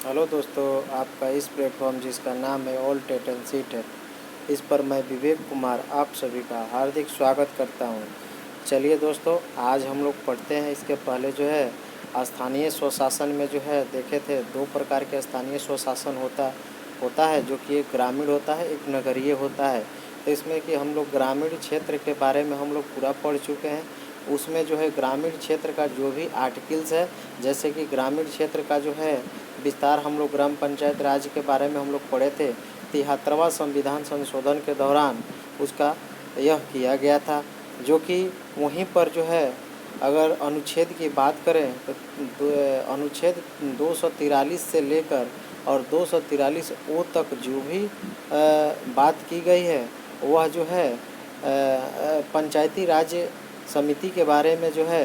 Hello दोस्तों, आपका इस प्लेटफॉर्म जिसका नाम है ऑल टेट एंड सीट है, इस पर मैं विवेक कुमार आप सभी का हार्दिक स्वागत करता हूं। चलिए दोस्तों, आज हम लोग पढ़ते हैं। इसके पहले जो है स्थानीय स्वशासन में जो है देखे थे, दो प्रकार के स्थानीय स्वशासन होता है, जो कि एक ग्रामीण होता है, एक नगरीय होता है। तो इसमें कि हम लोग ग्रामीण क्षेत्र के बारे में हम लोग पूरा पढ़ चुके हैं। उसमें जो है ग्रामीण क्षेत्र का जो भी आर्टिकल्स है, जैसे कि ग्रामीण क्षेत्र का जो है विस्तार हम लोग ग्राम पंचायत राज के बारे में हम लोग पढ़े थे। 73वां संविधान संशोधन के दौरान उसका यह किया गया था, जो कि वहीं पर जो है अगर अनुच्छेद की बात करें तो अनुच्छेद 243 से लेकर और 243 ओ तक जो भी बात की गई है, वह जो है पंचायती राज समिति के बारे में जो है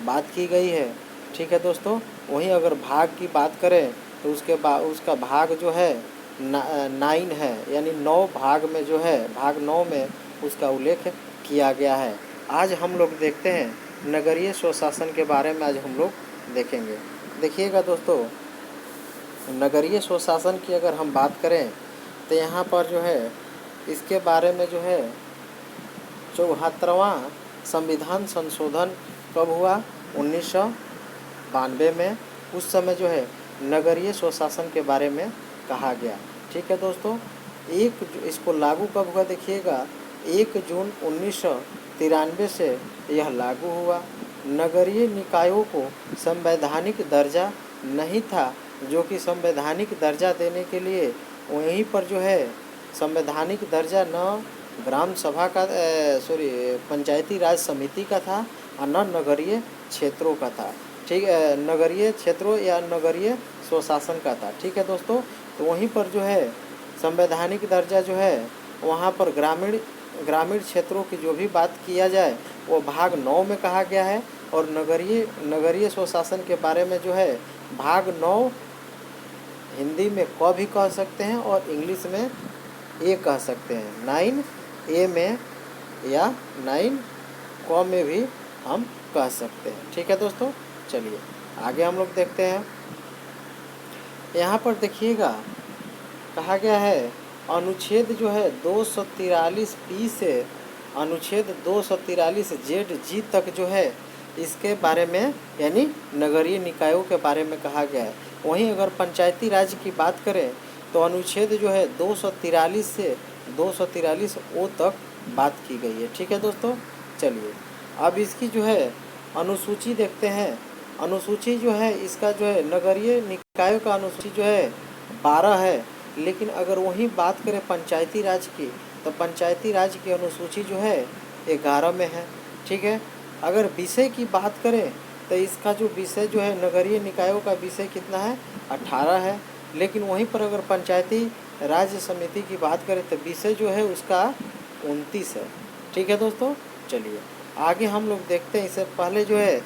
बात की गई है। ठीक है दोस्तों, वहीं अगर भाग की बात करें तो उसका भाग जो है 9 है, यानी 9 भाग में जो है भाग 9 में उसका उल्लेख किया गया है। आज हम लोग देखते हैं नगरीय स्वशासन के बारे में। आज हम लोग देखेंगे। देखिएगा दोस्तों, नगरीय स्वशासन की अगर हम बात करें तो यहाँ पर जो है इसके बारे में जो है 74वां संविधान संशोधन कब हुआ? 1992 में। उस समय जो है नगरीय स्वशासन के बारे में कहा गया। ठीक है दोस्तों, इसको लागू कब हुआ? देखिएगा, 1 जून 1993 से यह लागू हुआ। नगरीय निकायों को संवैधानिक दर्जा नहीं था, जो कि संवैधानिक दर्जा देने के लिए वहीं पर जो है संवैधानिक दर्जा न ग्राम सभा का पंचायती राज समिति का था और न नगरीय क्षेत्रों का था। ठीक है, नगरीय क्षेत्रों या नगरीय स्वशासन का था। ठीक है दोस्तों, तो वहीं पर जो है संवैधानिक दर्जा जो है वहाँ पर ग्रामीण क्षेत्रों की जो भी बात किया जाए वो भाग 9 में कहा गया है। और नगरीय स्वशासन के बारे में जो है भाग 9 हिंदी में क भी कह सकते हैं और इंग्लिश में ए कह सकते हैं। 9 ए में या 9 क में भी हम कह सकते हैं। ठीक है दोस्तों, चलिए आगे हम लोग देखते हैं। यहाँ पर देखिएगा, कहा गया है अनुच्छेद जो है 243 पी से अनुच्छेद 243 जेड जी तक जो है इसके बारे में, यानी नगरीय निकायों के बारे में कहा गया है। वहीं अगर पंचायती राज की बात करें तो अनुच्छेद जो है 243 से 243 ओ तक बात की गई है। ठीक है दोस्तों, चलिए अब इसकी जो है अनुसूची देखते हैं। अनुसूची जो है इसका जो है नगरीय निकायों का अनुसूची जो है 12 है, लेकिन अगर वहीं बात करें पंचायती राज की तो पंचायती राज की अनुसूची जो है 11 में है। ठीक है, अगर विषय की बात करें तो इसका जो विषय जो है नगरीय निकायों का विषय कितना है? 18 है। लेकिन वहीं पर अगर पंचायती राज समिति की बात करें तो विषय जो है उसका 29 है। ठीक है दोस्तों, चलिए आगे हम लोग देखते हैं। इससे पहले जो है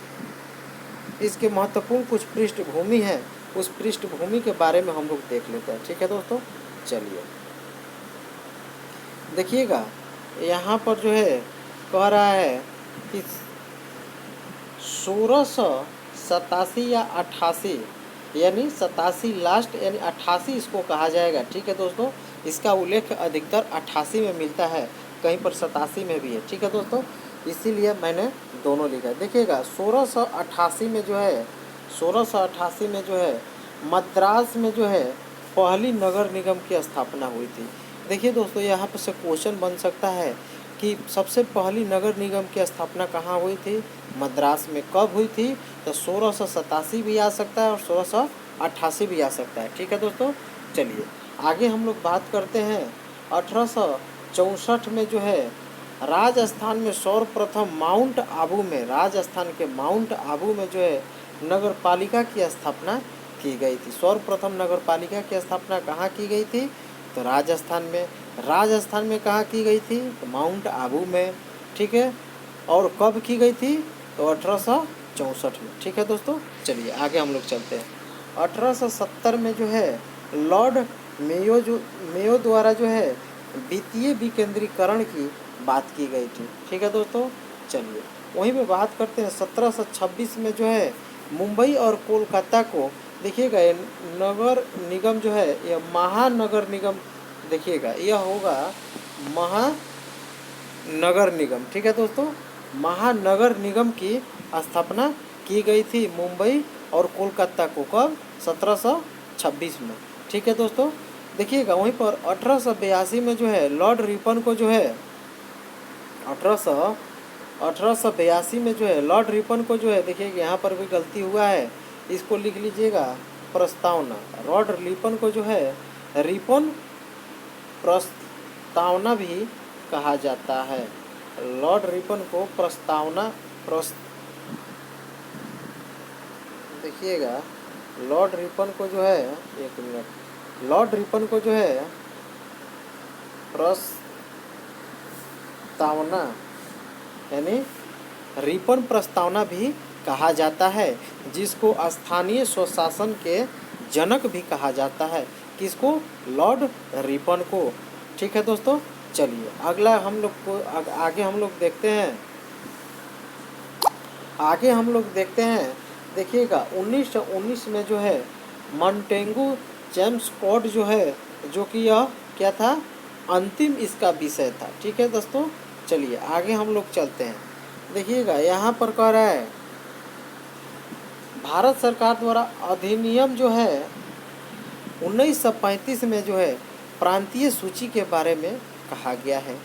इसके महत्वपूर्ण कुछ पृष्ठभूमि है, उस पृष्ठभूमि के बारे में हम लोग देख लेते हैं। ठीक है दोस्तों, चलिए देखिएगा, यहाँ पर जो है कह रहा है कि 1687 या 88, यानी 87 लास्ट, यानी 88 इसको कहा जाएगा। ठीक है दोस्तों, इसका उल्लेख अधिकतर 88 में मिलता है, कहीं पर 87 में भी है। ठीक है दोस्तों, इसीलिए मैंने दोनों लिखा है। देखिएगा 1688 में जो है 1688 में जो है मद्रास में जो है पहली नगर निगम की स्थापना हुई थी। देखिए दोस्तों, यहाँ पर से क्वेश्चन बन सकता है कि सबसे पहली नगर निगम की स्थापना कहाँ हुई थी? मद्रास में। कब हुई थी? तो 1687 भी आ सकता है और 1688 भी आ सकता है। ठीक है दोस्तों, चलिए आगे हम लोग बात करते हैं। 1864 में जो है राजस्थान में सर्वप्रथम माउंट आबू में, राजस्थान के माउंट आबू में जो है नगर पालिका की स्थापना की गई थी। सर्वप्रथम नगर पालिका की स्थापना कहाँ की गई थी? तो राजस्थान में। राजस्थान में कहाँ की गई थी? तो माउंट आबू में। ठीक है, और कब की गई थी? तो 1864 में। ठीक है दोस्तों, चलिए आगे हम लोग चलते हैं। 1870 में जो है लॉर्ड मेयो द्वारा जो है वित्तीय विकेंद्रीकरण की बात की गई थी। ठीक है दोस्तों, चलिए वहीं पे बात करते हैं। 1726 में जो है मुंबई और कोलकाता को देखिएगा ये नगर निगम जो है यह महानगर निगम, देखिएगा यह होगा महानगर निगम। ठीक है दोस्तों, महानगर निगम की स्थापना की गई थी मुंबई और कोलकाता को कब? 1726 में। ठीक है दोस्तों, देखिएगा वहीं पर 1882 में जो है लॉर्ड रिपन को जो है 1882 में जो है लॉर्ड रिपन को जो है, देखिए यहाँ पर भी गलती हुआ है, इसको लिख लीजिएगा प्रस्तावना। लॉर्ड रिपन को जो है रिपन प्रस्तावना भी कहा जाता है। लॉर्ड रिपन को प्रस्तावना देखिएगा लॉर्ड रिपन को जो है, एक मिनट, लॉर्ड रिपन को जो है प्रस्तावना यानी रिपन प्रस्तावना भी कहा जाता है, जिसको स्थानीय स्वशासन के जनक भी कहा जाता है। किसको? लॉर्ड रिपन को। ठीक है दोस्तों, चलिए अगला हम लोग को आगे हम लोग देखते हैं। देखिएगा 1919 में जो है मॉन्टेगू जेम्स कोड जो है, जो कि यह क्या था? अंतिम इसका विषय था। ठीक है दोस्तों, चलिए आगे हम लोग चलते हैं। देखिएगा यहाँ पर कह रहा है भारत सरकार द्वारा अधिनियम जो है 1935 में जो है प्रांतीय सूची के बारे में कहा गया है।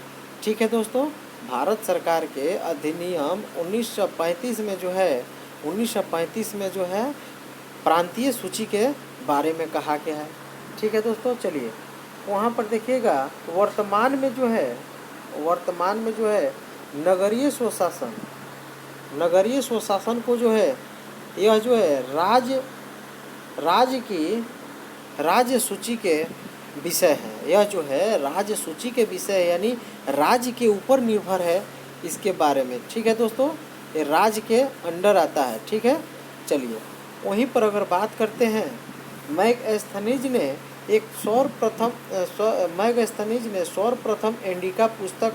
ठीक है दोस्तों, भारत सरकार के अधिनियम 1935 में जो है प्रांतीय सूची के बारे में कहा गया है। ठीक है दोस्तों, चलिए वहाँ पर देखिएगा वर्तमान में जो है नगरीय स्वशासन को जो है यह जो है राज्य सूची के विषय है। यह जो है राज्य सूची के विषय है, यानी राज्य के ऊपर निर्भर है इसके बारे में। ठीक है दोस्तों, ये राज्य के अंडर आता है। ठीक है, चलिए वहीं पर अगर बात करते हैं, मैगस्थनीज ने सर्वप्रथम इंडिका पुस्तक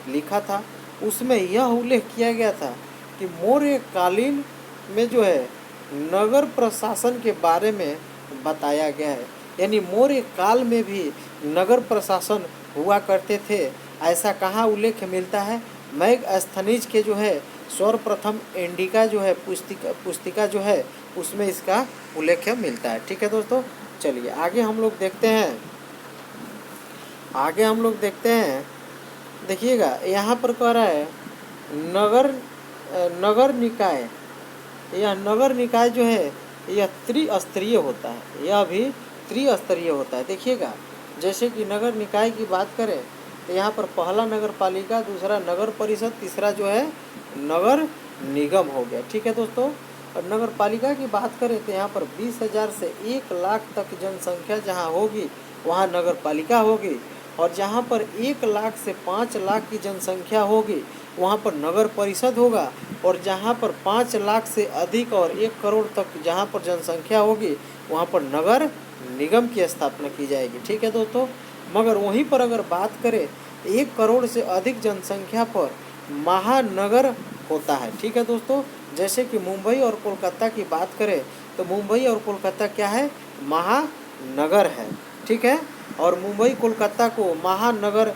लिखा था। उसमें यह उल्लेख किया गया था कि मौर्य कालीन में जो है नगर प्रशासन के बारे में बताया गया है, यानी मौर्य काल में भी नगर प्रशासन हुआ करते थे। ऐसा कहाँ उल्लेख मिलता है? मैगस्थनीज के जो है सर्वप्रथम इंडिका जो है पुस्तिका जो है उसमें इसका उल्लेख मिलता है। ठीक है दोस्तों, चलिए आगे हम लोग देखते हैं। देखिएगा यहाँ पर कह रहा है नगर निकाय। यह नगर निकाय जो है यह त्रिस्तरीय होता है, यह भी त्रिस्तरीय होता है। देखिएगा जैसे कि नगर निकाय की बात करें तो यहाँ पर पहला नगर पालिका, दूसरा नगर परिषद, तीसरा जो है नगर निगम हो गया। ठीक है दोस्तों, और नगर पालिका की बात करें तो यहाँ पर 20,000 से 1 लाख तक जनसंख्या जहाँ होगी वहाँ नगर पालिका होगी, और जहाँ पर 1 लाख से 5 लाख की जनसंख्या होगी वहाँ पर नगर परिषद होगा, और जहाँ पर 5 लाख से अधिक और 1 करोड़ तक जहाँ पर जनसंख्या होगी वहाँ पर नगर निगम की स्थापना की जाएगी। ठीक है दोस्तों, मगर वहीं पर अगर बात करें 1 करोड़ से अधिक जनसंख्या पर महानगर होता है। ठीक है दोस्तों, जैसे कि मुंबई और कोलकाता की बात करें तो मुंबई और कोलकाता क्या है? महानगर है। ठीक है, और मुंबई कोलकाता को महानगर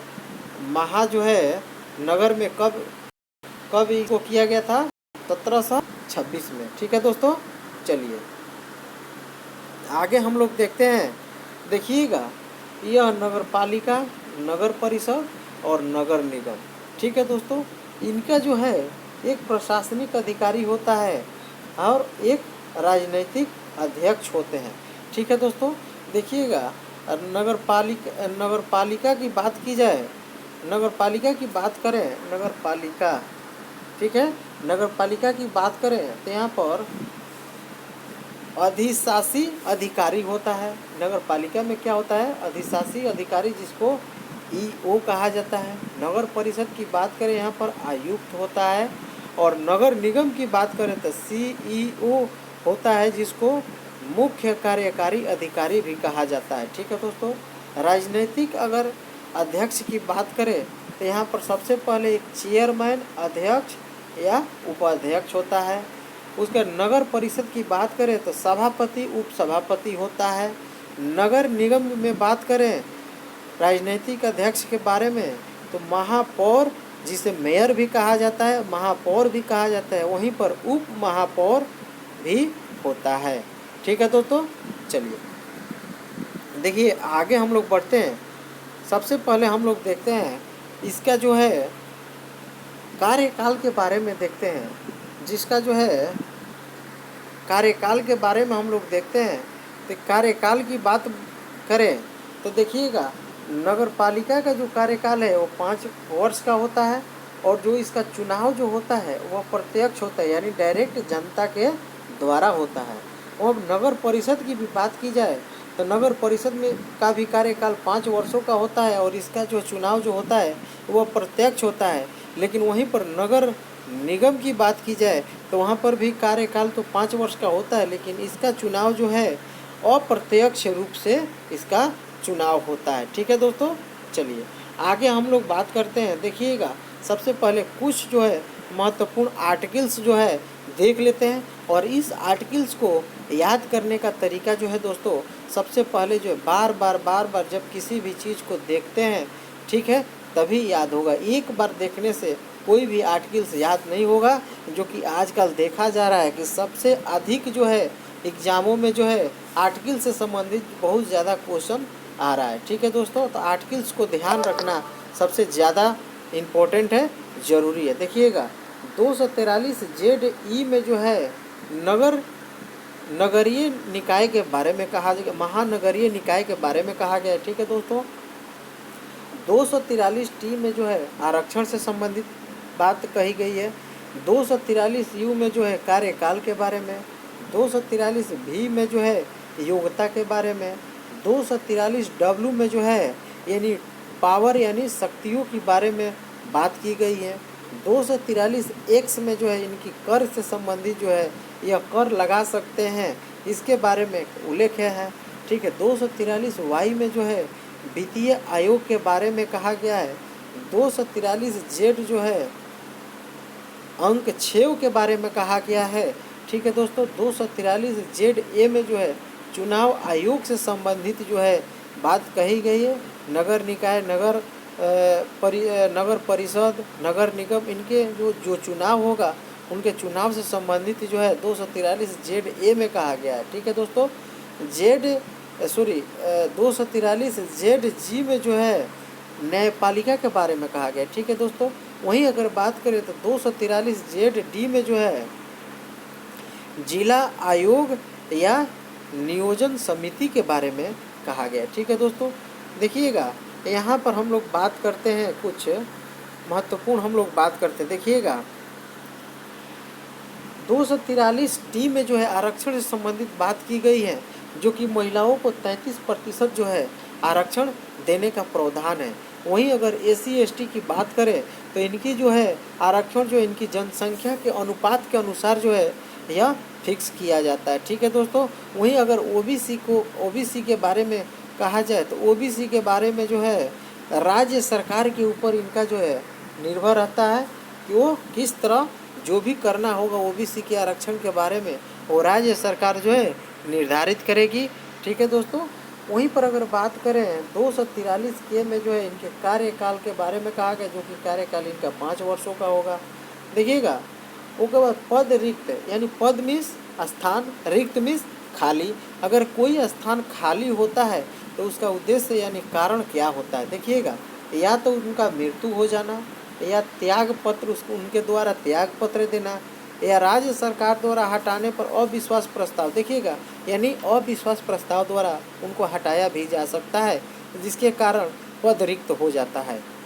जो है नगर में कब इसको किया गया था? 1726 में। ठीक है दोस्तों, चलिए आगे हम लोग देखते हैं। देखिएगा यह नगर पालिका, नगर परिषद और नगर निगम। ठीक है दोस्तों, इनका जो है एक प्रशासनिक अधिकारी होता है और एक राजनीतिक अध्यक्ष होते हैं। ठीक है दोस्तों, देखिएगा नगर पालिका की बात की जाए, नगर पालिका की बात करें, नगर पालिका, ठीक है, नगर पालिका की बात करें तो यहाँ पर अधिशासी अधिकारी होता है। नगर पालिका में क्या होता है? अधिशासी अधिकारी, जिसको ईओ कहा जाता है। नगर परिषद की बात करें यहाँ पर आयुक्त होता है, और नगर निगम की बात करें तो सीईओ होता है, जिसको मुख्य कार्यकारी अधिकारी भी कहा जाता है। ठीक है दोस्तों, राजनीतिक अगर अध्यक्ष की बात करें तो यहाँ पर सबसे पहले एक चेयरमैन, अध्यक्ष या उपाध्यक्ष होता है। उसके नगर परिषद की बात करें तो सभापति उपसभापति होता है। नगर निगम में बात करें राजनीतिक अध्यक्ष के बारे में तो महापौर, जिसे मेयर भी कहा जाता है, महापौर भी कहा जाता है, वहीं पर उप महापौर भी होता है। ठीक है दोस्तों, चलिए देखिए आगे हम लोग बढ़ते हैं। सबसे पहले हम लोग देखते हैं इसका जो है कार्यकाल के बारे में देखते हैं। जिसका जो है कार्यकाल के बारे में हम लोग देखते हैं तो कार्यकाल की बात करें तो देखिएगा नगर पालिका का जो कार्यकाल है वो 5 वर्ष का होता है और जो इसका चुनाव जो होता है वह प्रत्यक्ष होता है, यानी डायरेक्ट जनता के द्वारा होता है। और नगर परिषद की भी बात की जाए तो नगर परिषद में का भी कार्यकाल 5 वर्षों का होता है और इसका जो चुनाव जो होता है वह प्रत्यक्ष होता है। लेकिन वहीं पर नगर निगम की बात की जाए तो वहाँ पर भी कार्यकाल तो 5 वर्ष का होता है, लेकिन इसका चुनाव जो है अप्रत्यक्ष रूप से इसका चुनाव होता है। ठीक है दोस्तों, चलिए आगे हम लोग बात करते हैं। देखिएगा सबसे पहले कुछ जो है महत्वपूर्ण आर्टिकल्स जो है देख लेते हैं और इस आर्टिकल्स को याद करने का तरीका जो है दोस्तों, सबसे पहले जो है बार बार जब किसी भी चीज़ को देखते हैं, ठीक है, तभी याद होगा। एक बार देखने से कोई भी आर्टिकल्स याद नहीं होगा, जो कि आजकल देखा जा रहा है कि सबसे अधिक जो है एग्जामों में जो है आर्टिकल से संबंधित बहुत ज़्यादा क्वेश्चन आ रहा है। ठीक है दोस्तों, तो आर्टिकल्स को ध्यान रखना सबसे ज़्यादा इम्पोर्टेंट है, ज़रूरी है। देखिएगा 243 ZE में जो है नगरीय निकाय के बारे में कहा गया, महानगरीय निकाय के बारे में कहा गया है। ठीक है दोस्तों, 243 T में जो है आरक्षण से संबंधित बात कही गई है। 243 U में जो है कार्यकाल के बारे में, 243 V में जो है योग्यता के बारे में, 243 W में जो है यानी पावर यानी शक्तियों के बारे में बात की गई है। 243 X में जो है इनकी कर से संबंधित जो है यह कर लगा सकते हैं, इसके बारे में उल्लेख है। ठीक है, 243 Y में जो है वित्तीय आयोग के बारे में कहा गया है। 243 Z जो है अंक 6 के बारे में कहा गया है। ठीक है दोस्तों, 243 ZA में जो है चुनाव आयोग से संबंधित जो है बात कही गई है। नगर निकाय, नगर परिषद, नगर निगम, इनके जो चुनाव होगा उनके चुनाव से संबंधित जो है 243 ZA में कहा गया है। ठीक है दोस्तों, 243 ZG में जो है न्यायपालिका के बारे में कहा गया है। ठीक है दोस्तों, वहीं अगर बात करें तो 243 ZD में जो है जिला आयोग या नियोजन समिति के बारे में कहा गया है। ठीक है दोस्तों, देखिएगा यहाँ पर हम लोग बात करते हैं, कुछ महत्वपूर्ण हम लोग बात करते हैं। देखिएगा 243 T में जो है आरक्षण से संबंधित बात की गई है, जो कि महिलाओं को 33% जो है आरक्षण देने का प्रावधान है। वहीं अगर SC ST की बात करें तो इनकी जो है आरक्षण जो इनकी जनसंख्या के अनुपात के अनुसार जो है यह फिक्स किया जाता है। ठीक है दोस्तों, वहीं अगर OBC के बारे में कहा जाए तो OBC के बारे में जो है राज्य सरकार के ऊपर इनका जो है निर्भर रहता है कि वो किस तरह जो भी करना होगा OBC के आरक्षण के बारे में वो राज्य सरकार जो है निर्धारित करेगी। ठीक है दोस्तों, वहीं पर अगर बात करें 243 K में जो है इनके कार्यकाल के बारे में कहा गया, जो कि कार्यकाल इनका 5 वर्षों का होगा। देखिएगा उसके बाद पद रिक्त, यानी पद मीन्स स्थान, रिक्त मीन्स खाली। अगर कोई स्थान खाली होता है तो उसका उद्देश्य यानी कारण क्या होता है। देखिएगा, या तो उनका मृत्यु हो जाना, या त्याग पत्र उसको उनके द्वारा त्याग पत्र देना, या राज्य सरकार द्वारा हटाने पर अविश्वास प्रस्ताव। देखिएगा, यानी अविश्वास प्रस्ताव द्वारा उनको हटाया भी जा सकता है, जिसके कारण पद रिक्त हो जाता है।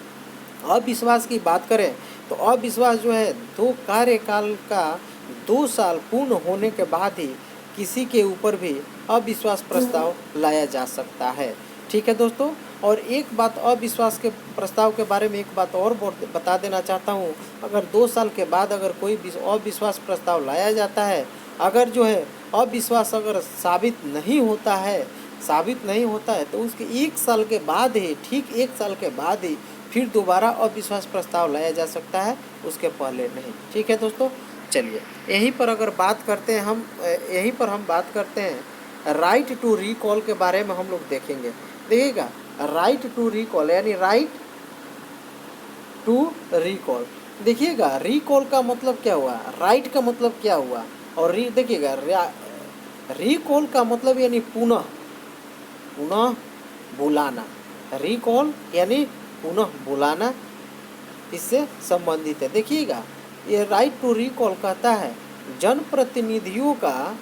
अविश्वास की बात करें तो अविश्वास जो है 2 कार्यकाल का 2 साल पूर्ण होने के बाद ही किसी के ऊपर भी अविश्वास प्रस्ताव लाया जा सकता है। ठीक है दोस्तों, और एक बात अविश्वास के प्रस्ताव के बारे में एक बात और बता देना चाहता हूँ। अगर 2 साल के बाद अगर कोई अविश्वास प्रस्ताव लाया जाता है, अगर जो है अविश्वास अगर साबित नहीं होता है तो उसके 1 साल के बाद ही, ठीक 1 साल के बाद ही फिर दोबारा अविश्वास प्रस्ताव लाया जा सकता है, उसके पहले नहीं। ठीक है दोस्तों, चलिए यहीं पर अगर बात करते हैं हम, यहीं पर हम बात करते हैं राइट टू रिकॉल के बारे में हम लोग देखेंगे। देखिएगा राइट टू रिकॉल यानी राइट टू रिकॉल। देखिएगा रिकॉल का मतलब क्या हुआ, राइट का मतलब क्या हुआ, और देखिएगा रिकॉल का मतलब यानी पुनः पुनः बुलाना। रिकॉल यानी पुनः बुलाना इससे संबंधित है। देखिएगा ये राइट टू रिकॉल कहता है जनप्रतिनिधियों का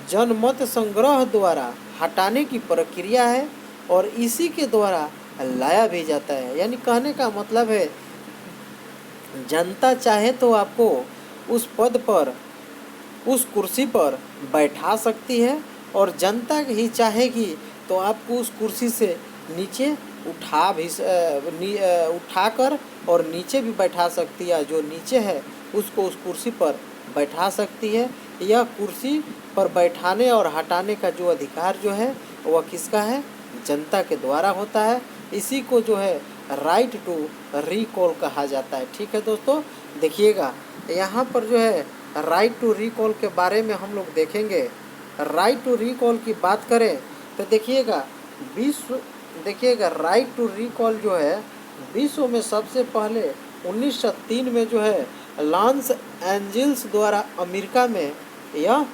जनमत संग्रह द्वारा हटाने की प्रक्रिया है और इसी के द्वारा लाया भी जाता है। यानी कहने का मतलब है जनता चाहे तो आपको उस पद पर, उस कुर्सी पर बैठा सकती है और जनता ही चाहेगी तो आपको उस कुर्सी से नीचे उठाकर और नीचे भी बैठा सकती है। जो नीचे है उसको उस कुर्सी पर बैठा सकती है। यह कुर्सी पर बैठाने और हटाने का जो अधिकार जो है वह किसका है, जनता के द्वारा होता है। इसी को जो है राइट टू रिकॉल कहा जाता है। ठीक है दोस्तों, देखिएगा यहाँ पर जो है राइट टू रिकॉल के बारे में हम लोग देखेंगे। राइट टू रिकॉल की बात करें तो देखिएगा राइट टू रिकॉल जो है विश्व में सबसे पहले 1903 में जो है लॉस एंजल्स द्वारा अमेरिका में यह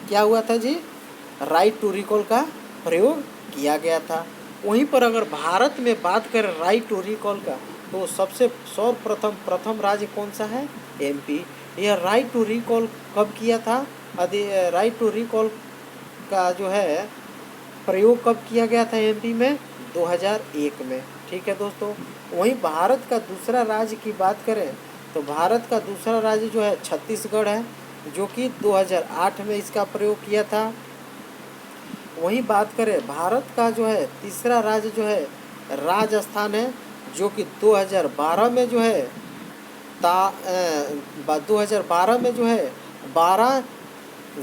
क्या हुआ था जी, राइट टू रिकॉल का प्रयोग किया गया था। वहीं पर अगर भारत में बात करें राइट टू रिकॉल का तो सबसे सर्वप्रथम राज्य कौन सा है, एमपी। यह राइट टू रिकॉल कब किया था, राइट टू रिकॉल का जो है प्रयोग कब किया गया था एमपी में, 2001 में। ठीक है दोस्तों, वहीं भारत का दूसरा राज्य की बात करें तो भारत का दूसरा राज्य जो है छत्तीसगढ़ है, जो कि 2008 में इसका प्रयोग किया था। वहीं बात करें भारत का जो है तीसरा राज्य जो है राजस्थान है, जो कि 2012 में जो है 2012 में जो है 12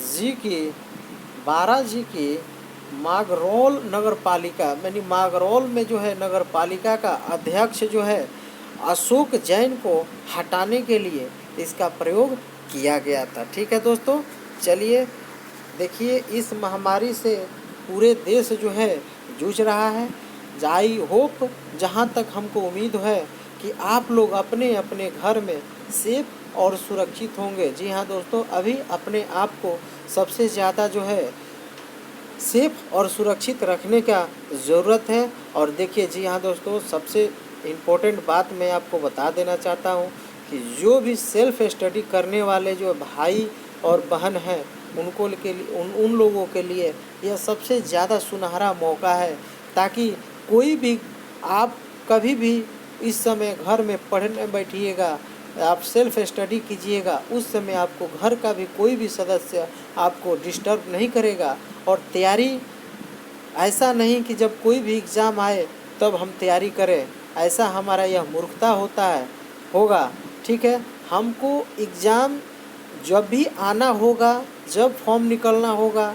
जी की मागरोल नगर पालिका यानी मागरोल में जो है नगर पालिका का अध्यक्ष जो है अशोक जैन को हटाने के लिए इसका प्रयोग किया गया था। ठीक है दोस्तों, चलिए देखिए इस महामारी से पूरे देश जो है जूझ रहा है। आई होप, जहाँ तक हमको उम्मीद है कि आप लोग अपने अपने घर में सेफ और सुरक्षित होंगे। जी हाँ दोस्तों, अभी अपने आप को सबसे ज़्यादा जो है सेफ और सुरक्षित रखने का ज़रूरत है। और देखिए जी हाँ दोस्तों, सबसे इम्पोर्टेंट बात मैं आपको बता देना चाहता हूँ कि जो भी सेल्फ स्टडी करने वाले जो भाई और बहन हैं उनको के लिए उन लोगों के लिए यह सबसे ज़्यादा सुनहरा मौका है, ताकि कोई भी आप कभी भी इस समय घर में पढ़ने बैठिएगा, आप सेल्फ स्टडी कीजिएगा, उस समय आपको घर का भी कोई भी सदस्य आपको डिस्टर्ब नहीं करेगा। और तैयारी ऐसा नहीं कि जब कोई भी एग्ज़ाम आए तब हम तैयारी करें, ऐसा हमारा यह मूर्खता होगा। ठीक है, हमको एग्ज़ाम जब भी आना होगा, जब फॉर्म निकलना होगा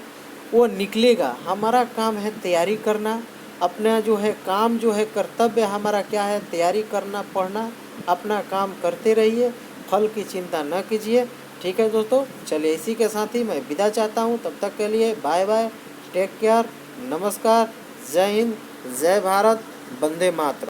वो निकलेगा। हमारा काम है तैयारी करना, अपना जो है काम जो है कर्तव्य हमारा क्या है, तैयारी करना, पढ़ना। अपना काम करते रहिए, फल की चिंता न कीजिए। ठीक है दोस्तों, चलिए इसी के साथ ही मैं विदा चाहता हूँ। तब तक के लिए बाय बाय, टेक केयर, नमस्कार, जय हिंद, जय भारत, वंदे मातरम।